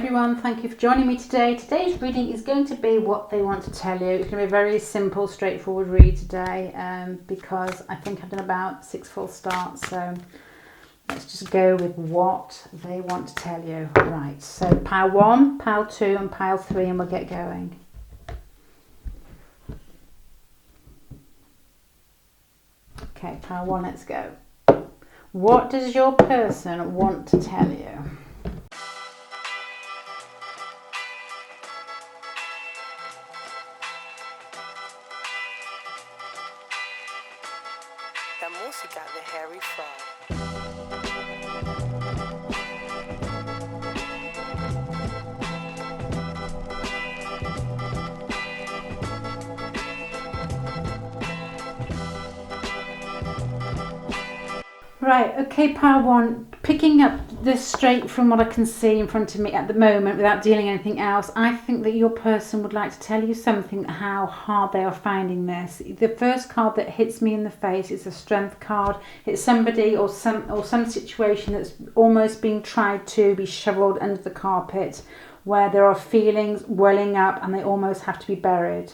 everyone, thank you for joining me today. Today's reading is going to be what they want to tell you. It's going to be a very simple, straightforward read today because I think I've done about 6 full starts. So let's just go with what they want to tell you. Right, so pile 1, pile 2 and pile 3 and we'll get going. Okay, pile 1, let's go. What does your person want to tell you? La música de Harry Fraud. Right, okay, pile 1, picking up this straight from what I can see in front of me at the moment without dealing anything else, I think that your person would like to tell you something, how hard they are finding this. The first card that hits me in the face is a strength card. It's somebody or some situation that's almost being tried to be shoveled under the carpet, where there are feelings welling up and they almost have to be buried.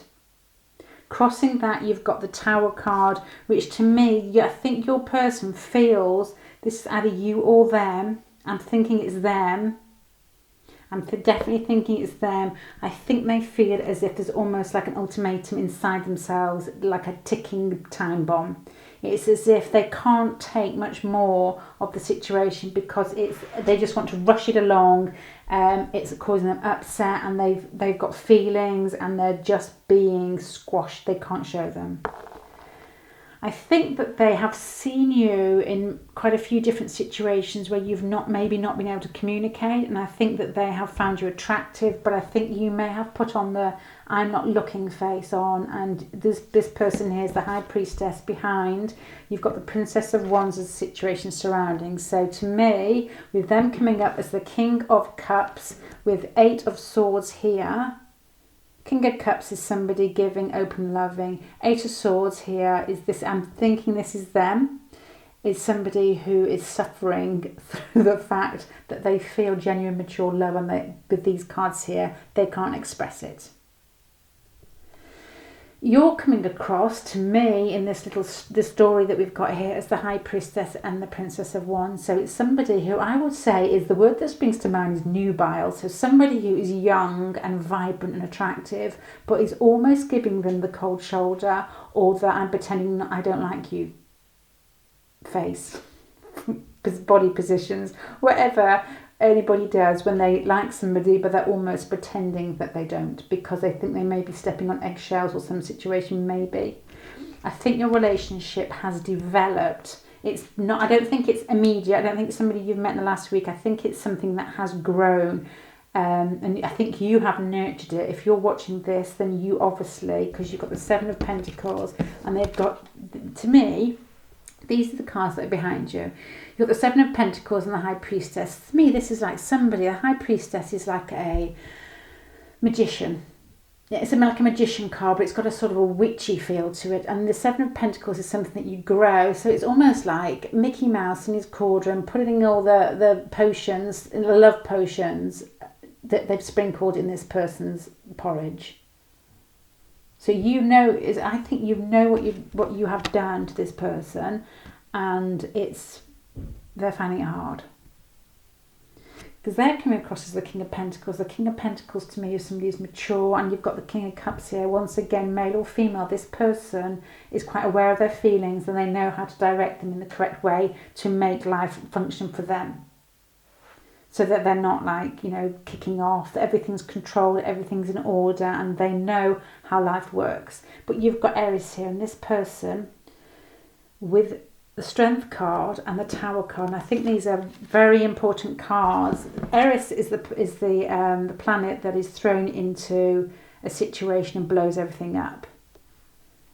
Crossing that, you've got the Tower card, which to me, I think your person feels this is either you or them. I'm thinking it's them. I'm definitely thinking it's them. I think they feel as if there's almost like an ultimatum inside themselves, like a ticking time bomb. It's as if they can't take much more of the situation because they just want to rush it along. It's causing them upset and they've got feelings and they're just being squashed. They can't show them. I think that they have seen you in quite a few different situations where you've maybe not been able to communicate, and I think that they have found you attractive, but I think you may have put on the I'm not looking face on, and this person here is the High Priestess behind. You've got the Princess of Wands as the situation surrounding. So to me, with them coming up as the King of Cups with 8 of Swords here, King of Cups is somebody giving, open, loving. 8 of Swords here is this, I'm thinking this is them, is somebody who is suffering through the fact that they feel genuine, mature love, and with these cards here, they can't express it. You're coming across to me in this story that we've got here as the High Priestess and the Princess of Wands. So it's somebody who I would say is, the word that springs to mind is nubile. So somebody who is young and vibrant and attractive, but is almost giving them the cold shoulder or the I'm pretending I don't like you face, body positions, whatever anybody does when they like somebody but they're almost pretending that they don't because they think they may be stepping on eggshells or some situation maybe. I think your relationship has developed. It's not, I don't think it's immediate. I don't think it's somebody you've met in the last week. I think it's something that has grown, and I think you have nurtured it. If you're watching this, then you obviously, because you've got the 7 of Pentacles and they've got, to me, these are the cards that are behind you. You've got the 7 of Pentacles and the High Priestess. To me, this is like somebody, a High Priestess is like a magician. It's like a magician card, but it's got a sort of a witchy feel to it. And the 7 of Pentacles is something that you grow. So it's almost like Mickey Mouse in his cauldron, putting all the potions, the love potions that they've sprinkled in this person's porridge. So I think you know what you have done to this person, and they're finding it hard. Because they're coming across as the King of Pentacles. The King of Pentacles to me is somebody who's mature, and you've got the King of Cups here. Once again, male or female, this person is quite aware of their feelings and they know how to direct them in the correct way to make life function for them. So that they're not like, kicking off, that everything's controlled, everything's in order, and they know how life works. But you've got Aries here, and this person with the Strength card and the Tower card, and I think these are very important cards. Aries is the planet that is thrown into a situation and blows everything up.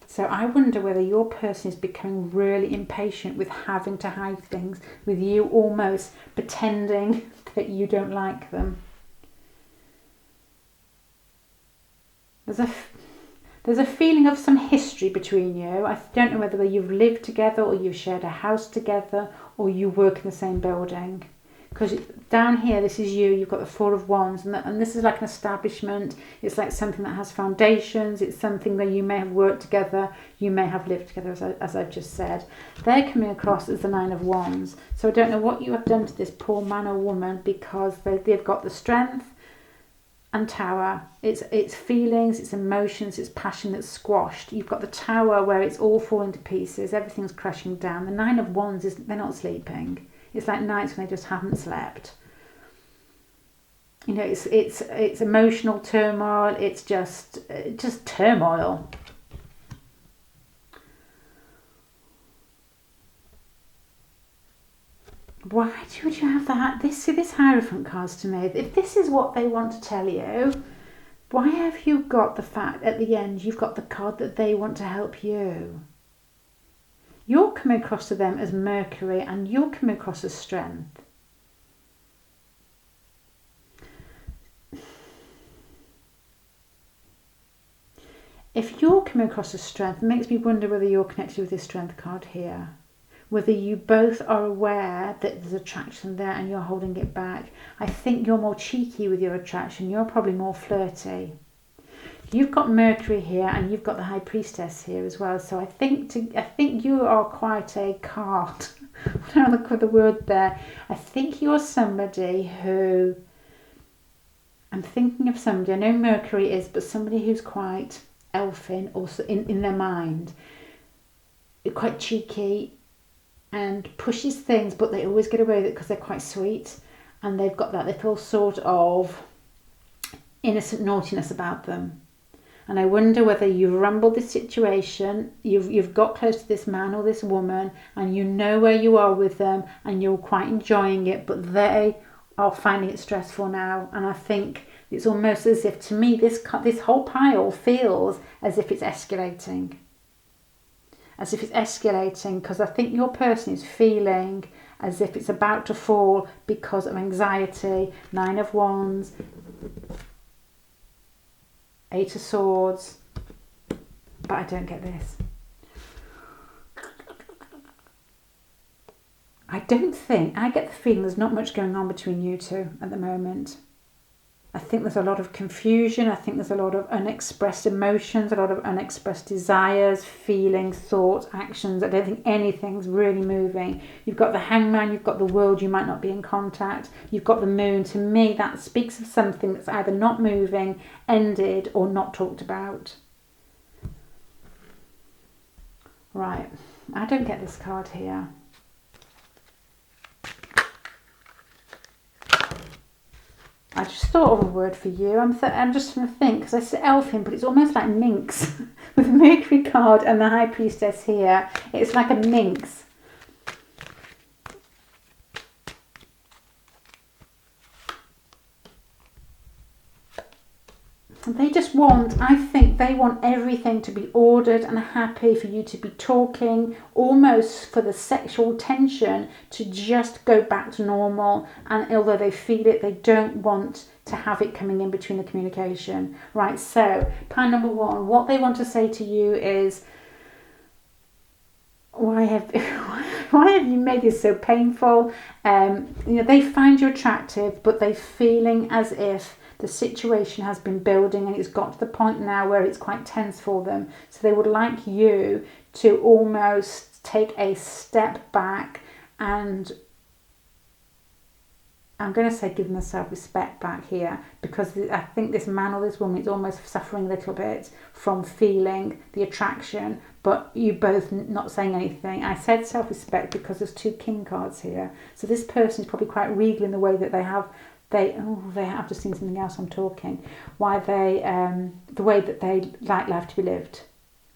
So I wonder whether your person is becoming really impatient with having to hide things, with you almost pretending that you don't like them. There's a feeling of some history between you. I don't know whether you've lived together or you've shared a house together or you work in the same building. Because down here, this is you. You've got the Four of Wands, and this is like an establishment. It's like something that has foundations. It's something where you may have worked together, you may have lived together, as I've just said. They're coming across as the Nine of Wands. So I don't know what you have done to this poor man or woman, because they've got the Strength and Tower. It's feelings, it's emotions, it's passion that's squashed. You've got the Tower where it's all falling to pieces, everything's crashing down. The Nine of Wands is they're not sleeping. It's like nights when they just haven't slept. You know, it's emotional turmoil. It's just turmoil. Why would you have that? This Hierophant cards to me. If this is what they want to tell you, why have you got the fact at the end you've got the card that they want to help you? You're coming across to them as Mercury, and you're coming across as Strength. If you're coming across as Strength, it makes me wonder whether you're connected with this Strength card here. Whether you both are aware that there's attraction there and you're holding it back. I think you're more cheeky with your attraction. You're probably more flirty. You've got Mercury here, and you've got the High Priestess here as well. So I think you are quite a card. When I look for the word there, I think you're somebody who, I'm thinking of somebody, I know Mercury is, but somebody who's quite elfin, also in their mind, quite cheeky and pushes things, but they always get away with it because they're quite sweet, and they've got that little sort of innocent naughtiness about them. And I wonder whether you've rumbled this situation, you've got close to this man or this woman, and you know where you are with them, and you're quite enjoying it, but they are finding it stressful now. And I think it's almost as if, to me, this whole pile feels as if it's escalating. As if it's escalating, because I think your person is feeling as if it's about to fall because of anxiety. Nine of Wands, Eight of Swords, but I don't get this. I get the feeling there's not much going on between you two at the moment. I think there's a lot of confusion. I think there's a lot of unexpressed emotions, a lot of unexpressed desires, feelings, thoughts, actions. I don't think anything's really moving. You've got the Hangman, you've got the World, you might not be in contact. You've got the Moon. To me, that speaks of something that's either not moving, ended, or not talked about. Right, I don't get this card here. I just thought of a word for you. I'm just trying to think, because I said elfin, but it's almost like minx. With the Mercury card and the High Priestess here, it's like a minx. They just want, I think they want everything to be ordered and happy, for you to be talking, almost for the sexual tension to just go back to normal. And although they feel it, they don't want to have it coming in between the communication. Right, so plan number one, what they want to say to you is, why have you made this so painful? They find you attractive, but they're feeling as if the situation has been building and it's got to the point now where it's quite tense for them. So they would like you to almost take a step back and, I'm going to say, give them the self-respect back here, because I think this man or this woman is almost suffering a little bit from feeling the attraction, but you both not saying anything. I said self-respect because there's two king cards here. So this person is probably quite regal in the way that they have, I've just seen something else, I'm talking. The way that they like life to be lived.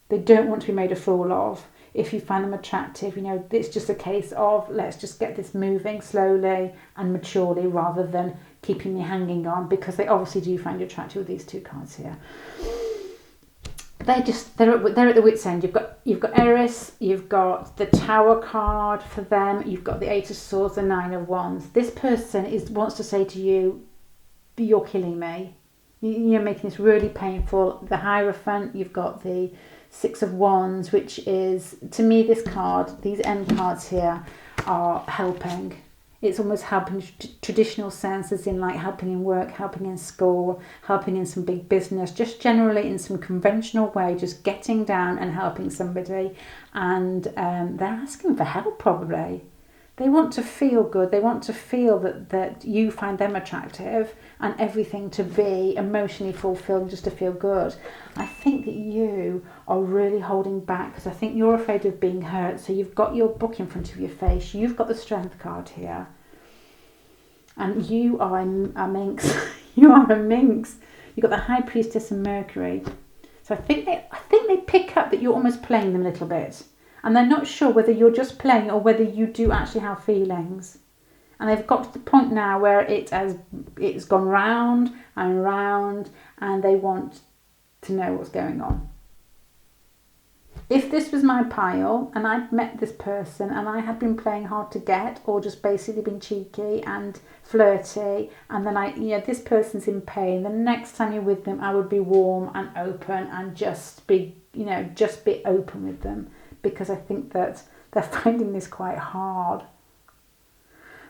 They don't want to be made a fool of. If you find them attractive, it's just a case of, let's just get this moving slowly and maturely, rather than keeping me hanging on, because they obviously do find you attractive with these two cards here. They're at the wit's end. You've got Eris, you've got the Tower card for them, you've got the Eight of Swords, the Nine of Wands. This person wants to say to you, you're killing me. You're making this really painful. The Hierophant, you've got the Six of Wands, which is, to me, these end cards here are helping. It's almost helping traditional sense, as in like helping in work, helping in school, helping in some big business, just generally in some conventional way, just getting down and helping somebody. And they're asking for help probably. They want to feel good. They want to feel that you find them attractive and everything to be emotionally fulfilled, just to feel good. I think that you are really holding back because I think you're afraid of being hurt. So you've got your book in front of your face. You've got the Strength card here. And you are a minx. You are a minx. You've got the High Priestess and Mercury. So I think they pick up that you're almost playing them a little bit. And they're not sure whether you're just playing or whether you do actually have feelings. And they've got to the point now where it's gone round and round and they want to know what's going on. If this was my pile and I'd met this person and I had been playing hard to get or just basically been cheeky and flirty and then this person's in pain, the next time you're with them I would be warm and open and just be open with them. Because I think that they're finding this quite hard.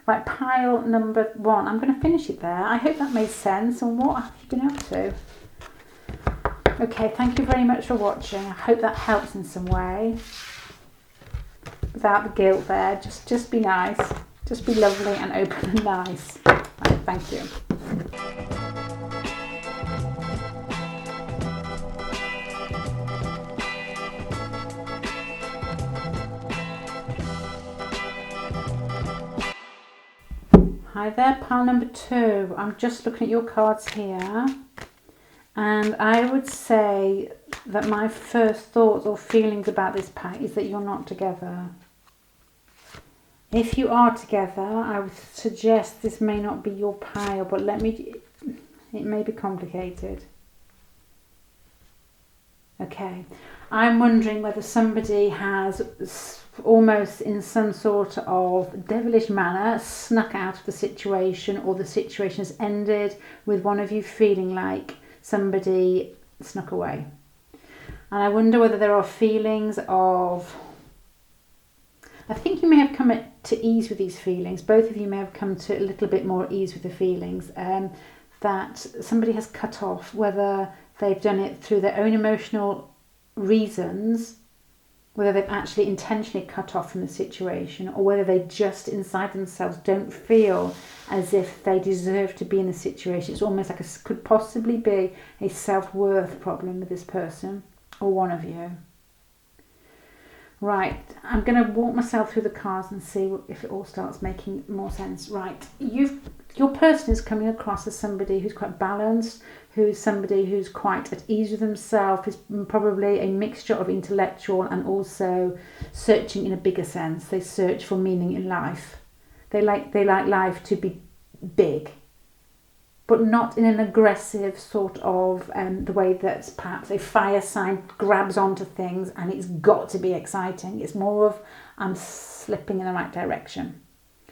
Right, pile number 1. I'm going to finish it there. I hope that made sense. And what have you been up to? Okay, thank you very much for watching. I hope that helps in some way. Without the guilt there. Just be nice. Just be lovely and open and nice. Right, thank you. Hi there, pile number 2. I'm just looking at your cards here. And I would say that my first thoughts or feelings about this pack is that you're not together. If you are together, I would suggest this may not be your pile, but it may be complicated. Okay. I'm wondering whether somebody has almost in some sort of devilish manner snuck out of the situation, or the situation has ended with one of you feeling like somebody snuck away. And I wonder whether there are feelings of... I think you may have come to ease with these feelings. Both of you may have come to a little bit more ease with the feelings. That somebody has cut off, whether they've done it through their own emotional reasons, whether they've actually intentionally cut off from the situation, or whether they just inside themselves don't feel as if they deserve to be in the situation. It's almost like could possibly be a self-worth problem with this person or one of you. Right, I'm going to walk myself through the cards and see if it all starts making more sense. Right, your person is coming across as somebody who's quite balanced, who's somebody who's quite at ease with himself, is probably a mixture of intellectual and also searching in a bigger sense. They search for meaning in life. They like life to be big, but not in an aggressive sort of the way that perhaps a fire sign grabs onto things and it's got to be exciting. It's more of I'm slipping in the right direction.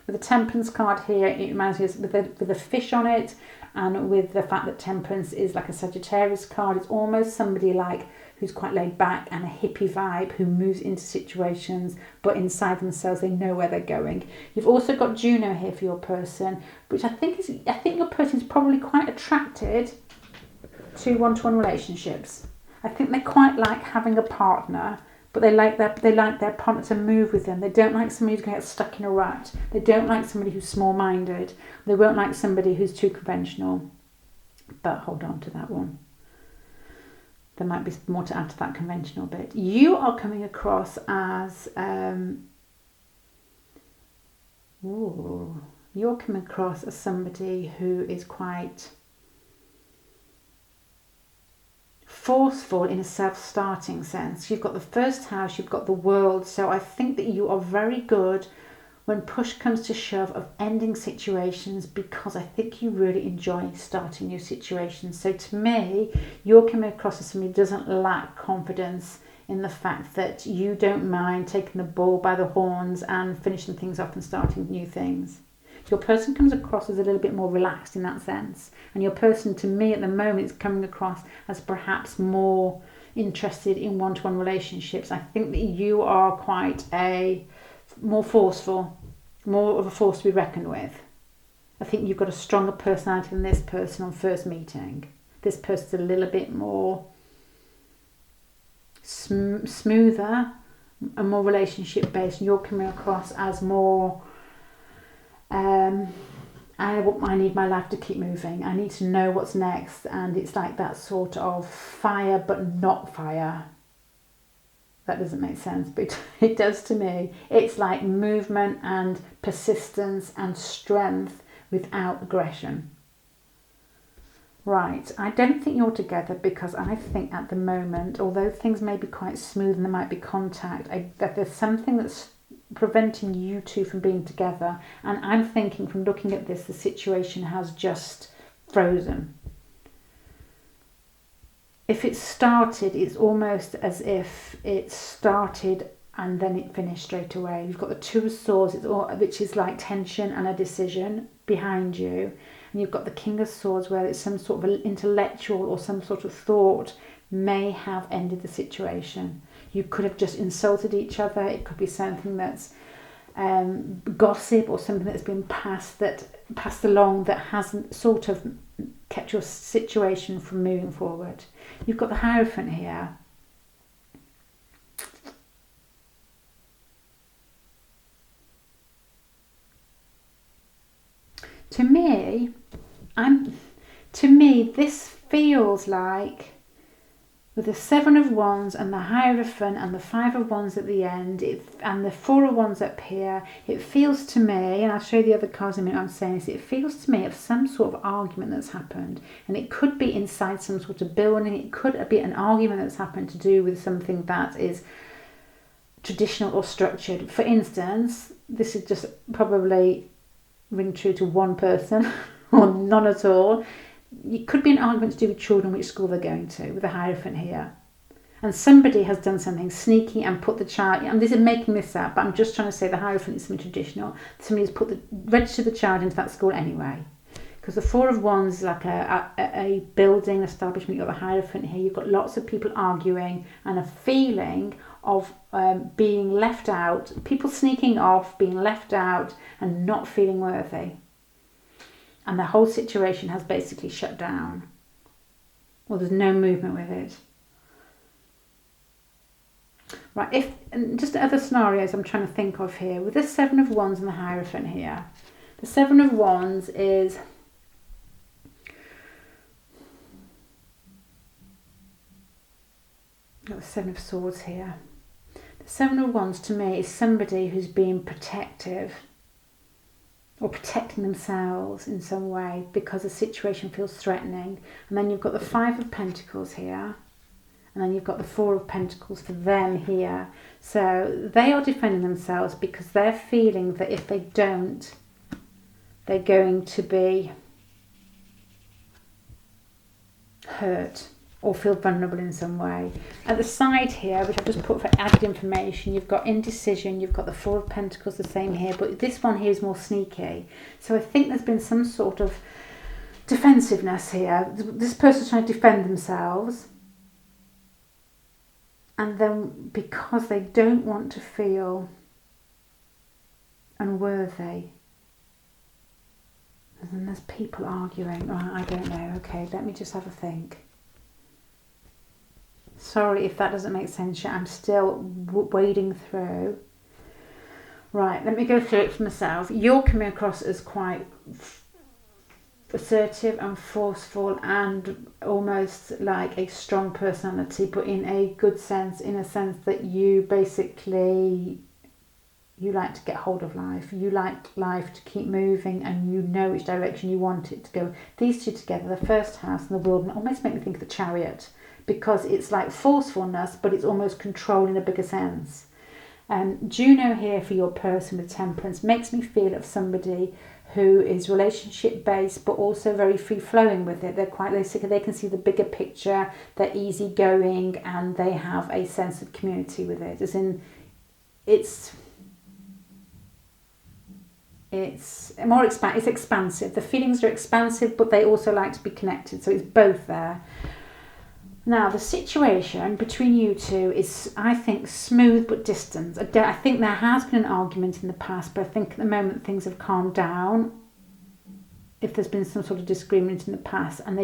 With the Temperance card here, it reminds me with a fish on it, and with the fact that Temperance is like a Sagittarius card, it's almost somebody like who's quite laid back and a hippie vibe, who moves into situations, but inside themselves they know where they're going. You've also got Juno here for your person, which I think your person is probably quite attracted to one-to-one relationships. I think they quite like having a partner, but they like their partner to move with them. They don't like somebody who's going to get stuck in a rut. They don't like somebody who's small-minded. They won't like somebody who's too conventional. But hold on to that one. There might be more to add to that conventional bit. You are coming across as you're coming across as somebody who is quite forceful in a self-starting sense. You've got the first house, you've got the world. So I think that you are very good when push comes to shove of ending situations, because I think you really enjoy starting new situations. So to me, you're coming across as somebody who doesn't lack confidence in the fact that you don't mind taking the bull by the horns and finishing things off and starting new things. Your person comes across as a little bit more relaxed in that sense. And your person, to me at the moment, is coming across as perhaps more interested in one-to-one relationships. I think that you are quite more forceful. more of a force to be reckoned with. I think you've got a stronger personality than this person on first meeting. This person's a little bit more smoother and more relationship based. You're coming across as more I need my life to keep moving. I need to know what's next, and it's like that sort of fire but not fire. That doesn't make sense, but it does to me. It's like movement and persistence and strength without aggression. Right, I don't think you're together because I think at the moment, although things may be quite smooth and there might be contact, that there's something that's preventing you two from being together. And I'm thinking from looking at this, the situation has just frozen. If it started, it's almost as if it started and then it finished straight away. You've got the Two of Swords, which is like tension and a decision behind you. And you've got the King of Swords, where it's some sort of an intellectual or some sort of thought may have ended the situation. You could have just insulted each other. It could be something that's gossip or something that's been passed along that hasn't sort of kept your situation from moving forward. You've got the Hierophant here. To me, this feels like, with the Seven of Wands and the Hierophant and the Five of Wands at the end, and the Four of Wands up here, it feels to me, and I'll show you the other cards in a minute, I'm saying this, it feels to me of some sort of argument that's happened. And it could be inside some sort of building, it could be an argument that's happened to do with something that is traditional or structured. For instance, this is just probably ring true to one person or none at all. It could be an argument to do with children, which school they're going to, with the Hierophant here. And somebody has done something sneaky and put the child, and this is making this up, but I'm just trying to say the Hierophant is something traditional. Somebody's registered the child into that school anyway. Because the Four of Wands is like a building, establishment. You've got the Hierophant here. You've got lots of people arguing and a feeling of being left out, people sneaking off, being left out and not feeling worthy. And the whole situation has basically shut down. Well, there's no movement with it. Right, and just other scenarios I'm trying to think of here. With the Seven of Wands and the Hierophant here. The Seven of Wands is... got the Seven of Swords here. The Seven of Wands to me is somebody who's being protective or protecting themselves in some way because the situation feels threatening. And then you've got the Five of Pentacles here. And then you've got the Four of Pentacles for them here. So they are defending themselves because they're feeling that if they don't, they're going to be hurt or feel vulnerable in some way. At the side here, which I've just put for added information, you've got indecision, you've got the Four of Pentacles, the same here, but this one here is more sneaky. So I think there's been some sort of defensiveness here. This person's trying to defend themselves, and then because they don't want to feel unworthy, and then there's people arguing. Oh, I don't know. Okay, let me just have a think. Sorry if that doesn't make sense yet. I'm still wading through. Right, let me go through it for myself. You're coming across as quite assertive and forceful and almost like a strong personality, but in a good sense, in a sense that you basically, you like to get hold of life. You like life to keep moving and you know which direction you want it to go. These two together, the first house and the world, almost make me think of the Chariot, because it's like forcefulness, but it's almost control in a bigger sense. Juno here for your person with Temperance makes me feel of somebody who is relationship based, but also very free flowing with it. They're quite they can see the bigger picture. They're easygoing and they have a sense of community with it. As in, it's more it's expansive. The feelings are expansive, but they also like to be connected. So it's both there. Now, the situation between you two is, I think, smooth but distant. I think there has been an argument in the past, but I think at the moment things have calmed down. If there's been some sort of disagreement in the past, and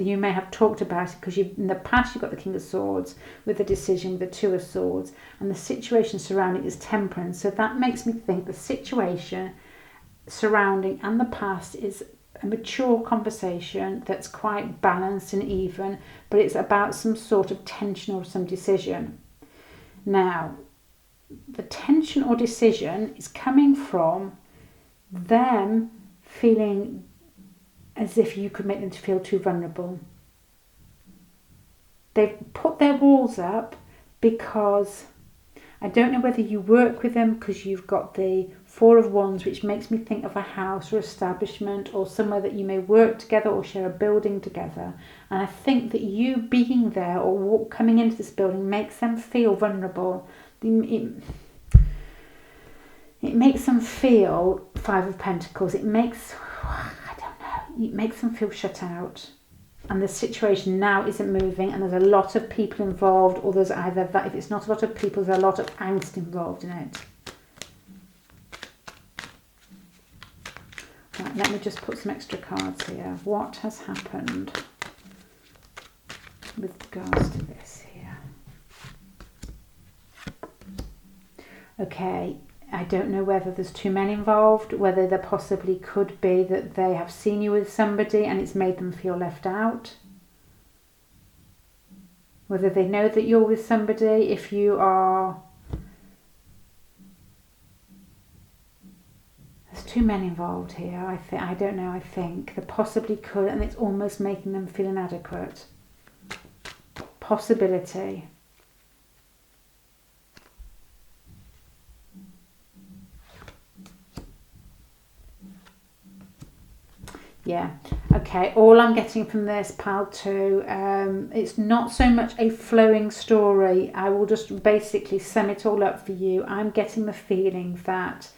you may have talked about it, because in the past you've got the King of Swords with the decision with the Two of Swords, and the situation surrounding is Temperance. So that makes me think the situation surrounding and the past is a mature conversation that's quite balanced and even, but it's about some sort of tension or some decision. Now, the tension or decision is coming from them feeling as if you could make them feel too vulnerable. They've put their walls up because I don't know whether you work with them, because you've got the Four of Wands, which makes me think of a house or establishment or somewhere that you may work together or share a building together. And I think that you being there or coming into this building makes them feel vulnerable. It makes them feel Five of Pentacles. It makes them feel shut out. And the situation now isn't moving, and there's a lot of people involved, or there's either that, if it's not a lot of people, there's a lot of angst involved in it. Right, let me just put some extra cards here. What has happened with regards to this here? Okay, I don't know whether there's two men involved, whether there possibly could be that they have seen you with somebody and it's made them feel left out. Whether they know that you're with somebody, if you are... There's two men involved here, I don't know, I think. They possibly could, and it's almost making them feel inadequate. Possibility. Yeah, okay, all I'm getting from this, pile 2, it's not so much a flowing story. I will just basically sum it all up for you. I'm getting the feeling that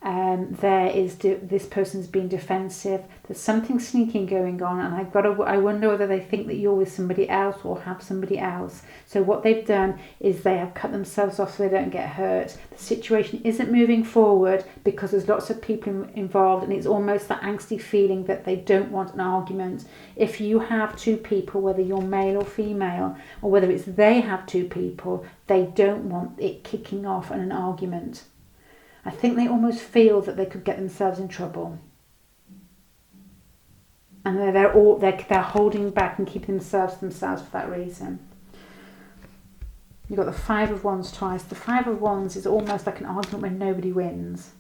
this person's being defensive. There's something sneaking going on, and I wonder whether they think that you're with somebody else or have somebody else. So what they've done is they have cut themselves off so they don't get hurt. The situation isn't moving forward because there's lots of people involved, and it's almost that angsty feeling that they don't want an argument. If you have two people, whether you're male or female, or whether it's they have two people, they don't want it kicking off in an argument. I think they almost feel that they could get themselves in trouble, and they're holding back and keeping themselves to themselves for that reason. You've got the Five of Wands twice. The Five of Wands is almost like an argument when nobody wins.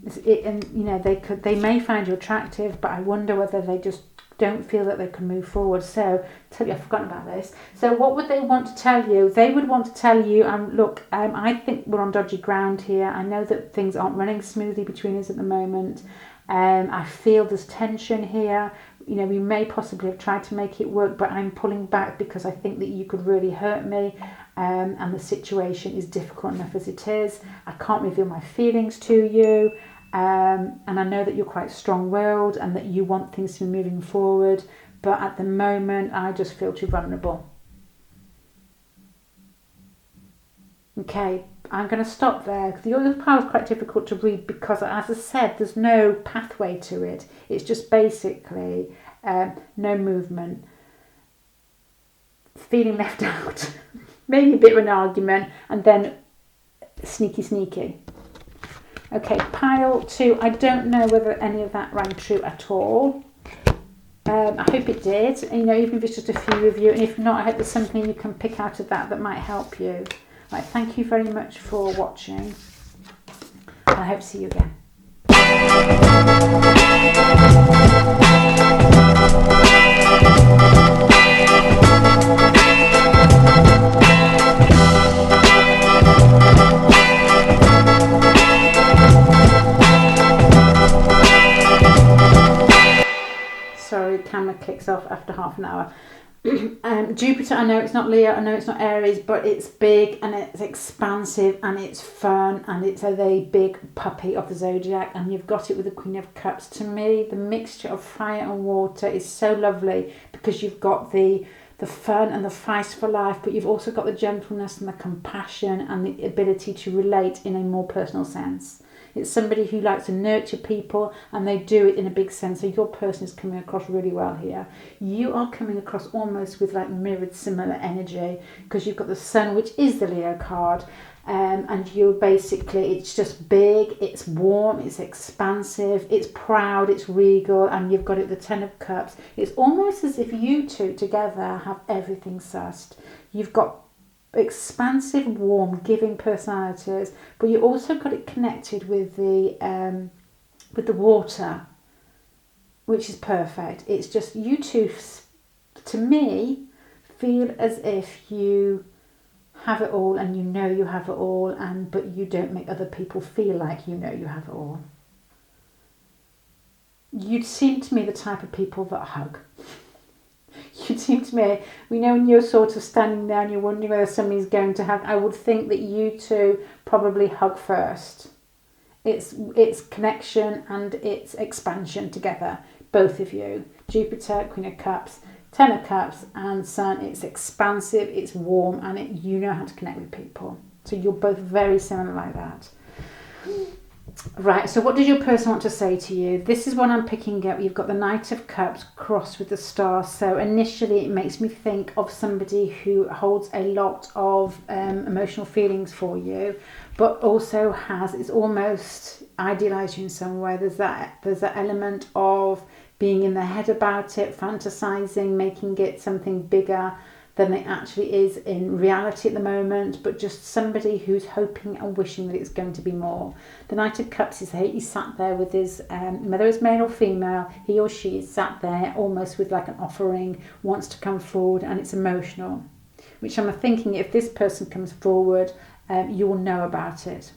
They may find you attractive, but I wonder whether they just don't feel that they can move forward. So, I've forgotten about this. So what would they want to tell you? They would want to tell you, look, I think we're on dodgy ground here. I know that things aren't running smoothly between us at the moment. I feel there's tension here. We may possibly have tried to make it work, but I'm pulling back because I think that you could really hurt me. And the situation is difficult enough as it is. I can't reveal my feelings to you. And I know that you're quite strong-willed and that you want things to be moving forward, but at the moment I just feel too vulnerable. Okay, I'm going to stop there because the other part is quite difficult to read because, as I said, there's no pathway to it. It's just basically no movement, feeling left out, maybe a bit of an argument, and then sneaky. Okay, pile 2. I don't know whether any of that rang true at all. I hope it did. Even if it's just a few of you, and if not, I hope there's something you can pick out of that might help you. Right, thank you very much for watching. I hope to see you again. Sorry, camera clicks off after half an hour. Jupiter, I know it's not Leo, I know it's not Aries, but it's big and it's expansive and it's fun and it's a very big puppy of the zodiac, and you've got it with the Queen of Cups. To me, the mixture of fire and water is so lovely because you've got the the fun and the fight for life, but you've also got the gentleness and the compassion and the ability to relate in a more personal sense. It's somebody who likes to nurture people, and they do it in a big sense. So your person is coming across really well here. You are coming across almost with like mirrored similar energy, because you've got the Sun, which is the Leo card, and you're basically, it's just big, it's warm, it's expansive, it's proud, it's regal, and you've got it the Ten of Cups. It's almost as if you two together have everything sussed. You've got expansive, warm, giving personalities, but you also got it connected with the water, which is perfect. It's just you two, to me, feel as if you have it all, and you know you have it all, and but you don't make other people feel like you know you have it all. You seem to me the type of people that hug. You seem to me, we know when you're sort of standing there and you're wondering whether somebody's going to hug, I would think that you two probably hug first. It's connection and it's expansion together, both of you. Jupiter, Queen of Cups, Ten of Cups and Sun. It's expansive, it's warm, and you know how to connect with people. So you're both very similar like that. Right, so what does your person want to say to you? This is what I'm picking up. You've got the Knight of Cups crossed with the Star. So initially it makes me think of somebody who holds a lot of emotional feelings for you, but also it's almost idealised you in some way. There's that element of being in their head about it, fantasising, making it something bigger than it actually is in reality at the moment, but just somebody who's hoping and wishing that it's going to be more. The Knight of Cups is he's sat there with his, whether it's male or female, he or she is sat there almost with like an offering, wants to come forward, and it's emotional. Which I'm thinking, if this person comes forward, you will know about it.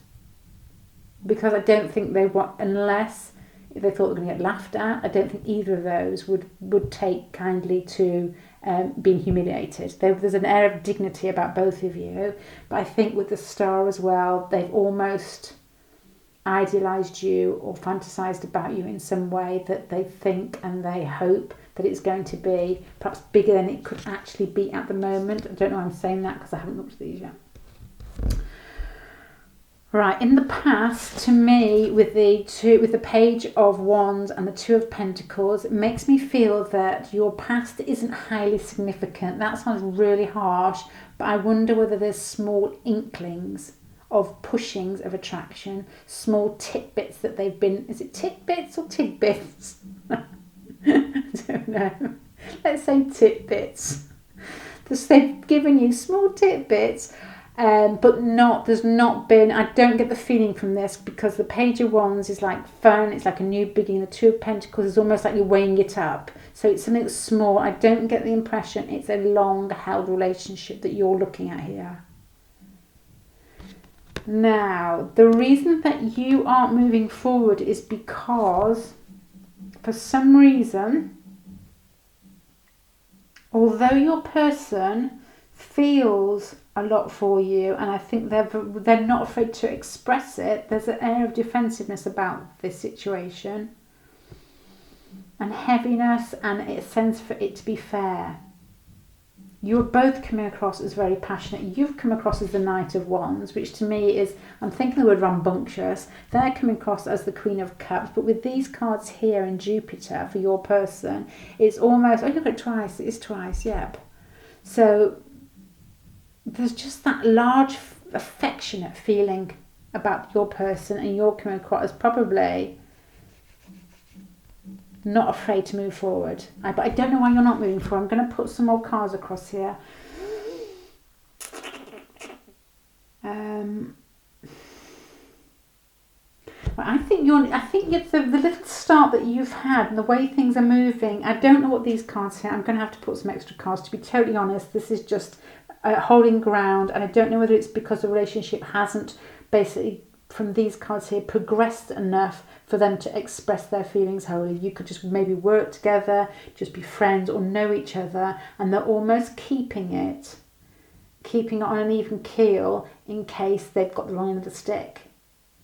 Because I don't think they want, unless they thought they were going to get laughed at, I don't think either of those would take kindly to being humiliated. There's an air of dignity about both of you, but I think with the Star as well, they've almost idealised you or fantasised about you in some way that they think and they hope that it's going to be perhaps bigger than it could actually be at the moment. I don't know why I'm saying that because I haven't looked at these yet. Right, in the past, to me, with the Page of Wands and the Two of Pentacles, it makes me feel that your past isn't highly significant. That sounds really harsh, but I wonder whether there's small inklings of pushings of attraction, small tidbits that they've been... Is it tidbits or tidbits? I don't know. Let's say tidbits. They've given you small tidbits. But there's not been, I don't get the feeling from this, because the Page of Wands is like fun, it's like a new beginning. The Two of Pentacles is almost like you're weighing it up. So it's something that's small. I don't get the impression it's a long held relationship that you're looking at here. Now, the reason that you aren't moving forward is because, for some reason, although your person feels a lot for you, and I think they're not afraid to express it, there's an air of defensiveness about this situation and heaviness and a sense for it to be fair. You're both coming across as very passionate. You've come across as the Knight of Wands, which to me is, I'm thinking the word rambunctious. They're coming across as the Queen of Cups, but with these cards here in Jupiter for your person, it's almost, look at it twice, it is twice, yep. So there's just that large affectionate feeling about your person, and you're coming across as probably not afraid to move forward. But I don't know why you're not moving forward. I'm going to put some more cards across here. I think it's the little start that you've had and the way things are moving. I don't know what these cards say. I'm going to have to put some extra cards. To be totally honest, this is just holding ground, and I don't know whether it's because the relationship hasn't basically, from these cards here, progressed enough for them to express their feelings wholly. You could just maybe work together, just be friends or know each other, and they're almost keeping it on an even keel in case they've got the wrong end of the stick.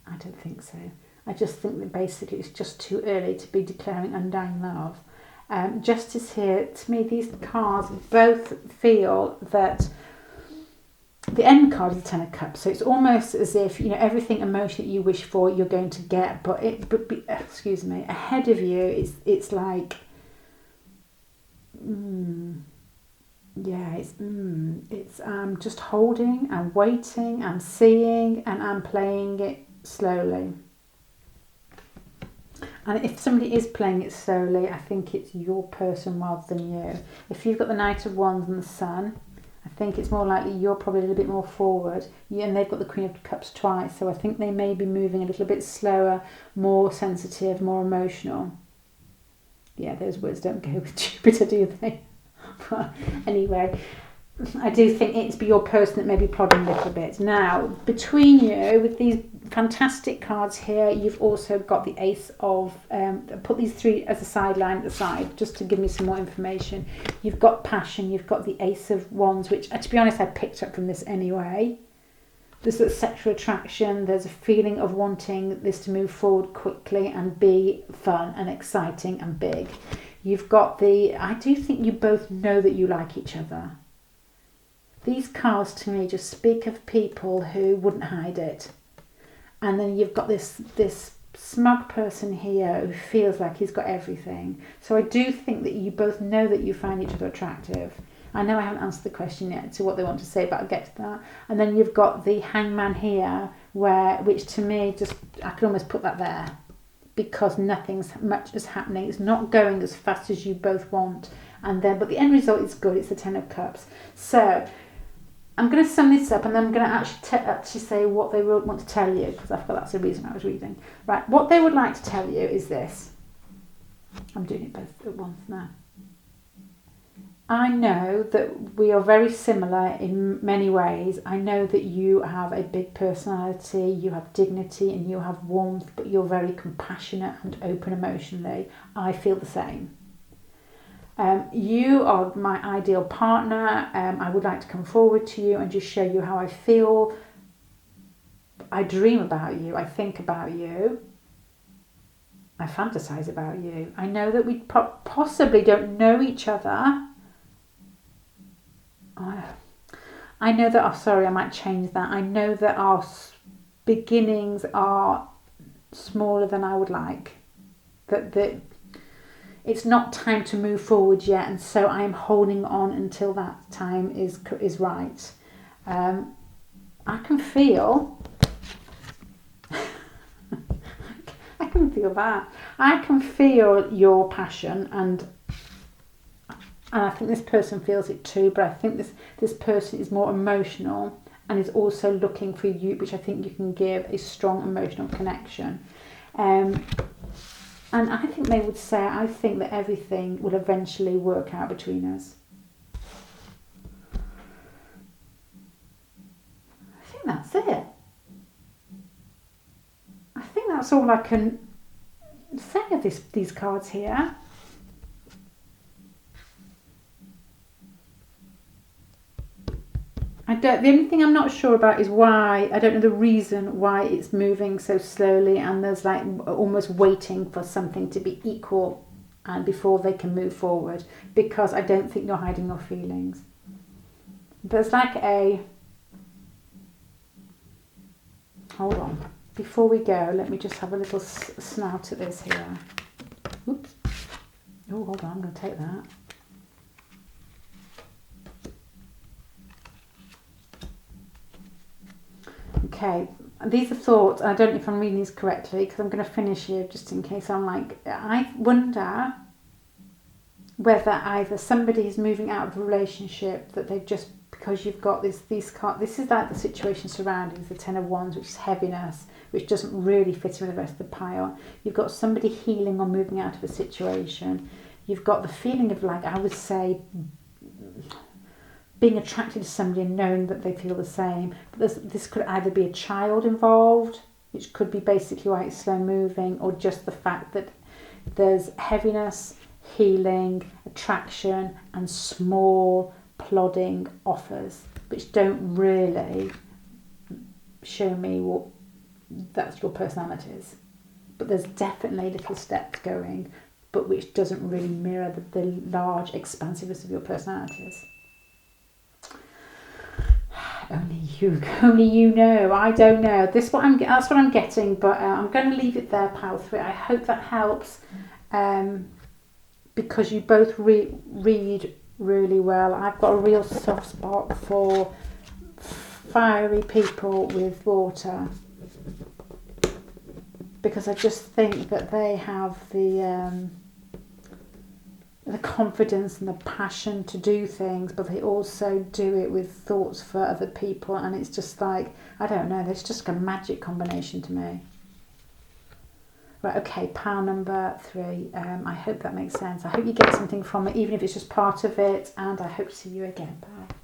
I don't think so. I just think that basically it's just too early to be declaring undying love. Justice here, to me, these cards both feel that the end card is the Ten of Cups, so it's almost as if, you know, everything emotion that you wish for, you're going to get, but ahead of you, it's like, I'm just holding, I'm waiting, I'm seeing, and I'm playing it slowly. And if somebody is playing it slowly, I think it's your person rather than you. If you've got the Knight of Wands and the Sun, I think it's more likely you're probably a little bit more forward. And they've got the Queen of Cups twice, so I think they may be moving a little bit slower, more sensitive, more emotional. Yeah, those words don't go with Jupiter, do they? But anyway, I do think it's your person that may be plodding a little bit. Now, between you, with these fantastic cards here, you've also got the Ace of, put these three as a sideline at the side, just to give me some more information. You've got passion, you've got the Ace of Wands, which, to be honest, I picked up from this anyway. There's a sexual attraction, there's a feeling of wanting this to move forward quickly and be fun and exciting and big. You've got I do think you both know that you like each other. These cards to me just speak of people who wouldn't hide it. And then you've got this smug person here who feels like he's got everything. So I do think that you both know that you find each other attractive. I know I haven't answered the question yet to what they want to say, but I'll get to that. And then you've got the Hangman here, which to me, I can almost put that there, because nothing's much is happening. It's not going as fast as you both want. But the end result is good. It's the Ten of Cups. So I'm going to sum this up, and then I'm going to actually say what they want to tell you, because I thought that's the reason I was reading. Right, what they would like to tell you is this. I'm doing it both at once now. I know that we are very similar in many ways. I know that you have a big personality, you have dignity, and you have warmth, but you're very compassionate and open emotionally. I feel the same. You are my ideal partner. I would like to come forward to you and just show you how I feel. I dream about you. I think about you. I fantasize about you. I know that we possibly don't know each other. I know that, I might change that. I know that our beginnings are smaller than I would like. That it's not time to move forward yet, and so I am holding on until that time is right. I can feel that. I can feel your passion, and I think this person feels it too, but I think this person is more emotional and is also looking for you, which I think you can give a strong emotional connection. And I think they would say, I think that everything will eventually work out between us. I think that's it. I think that's all I can say of these cards here. The only thing I'm not sure about is why. I don't know the reason why it's moving so slowly, and there's like almost waiting for something to be equal and before they can move forward, because I don't think you're hiding your feelings. There's like hold on, before we go, let me just have a little snout at this here. Oops. Oh, hold on, I'm going to take that. Okay, these are thoughts. I don't know if I'm reading these correctly, because I'm going to finish here just in case. I wonder whether either somebody is moving out of the relationship, that they've just, because you've got these cards, this is like the situation surrounding the Ten of Wands, which is heaviness, which doesn't really fit in with the rest of the pile. You've got somebody healing or moving out of a situation. You've got the feeling of, like, I would say, being attracted to somebody and knowing that they feel the same. But this could either be a child involved, which could be basically why it's slow moving, or just the fact that there's heaviness, healing, attraction, and small plodding offers, which don't really show me that's your personalities. But there's definitely little steps going. but which doesn't really mirror the large expansiveness of your personalities. Only you know. I don't know. That's what I'm getting, but I'm going to leave it there, pile 3. I hope that helps, because you both read really well. I've got a real soft spot for fiery people with water, because I just think that they have the confidence and the passion to do things, but they also do it with thoughts for other people, and it's just like, I don't know, it's just a magic combination to me. Right, okay, pile number 3. I hope that makes sense. I hope you get something from it, even if it's just part of it, and I hope to see you again. Bye.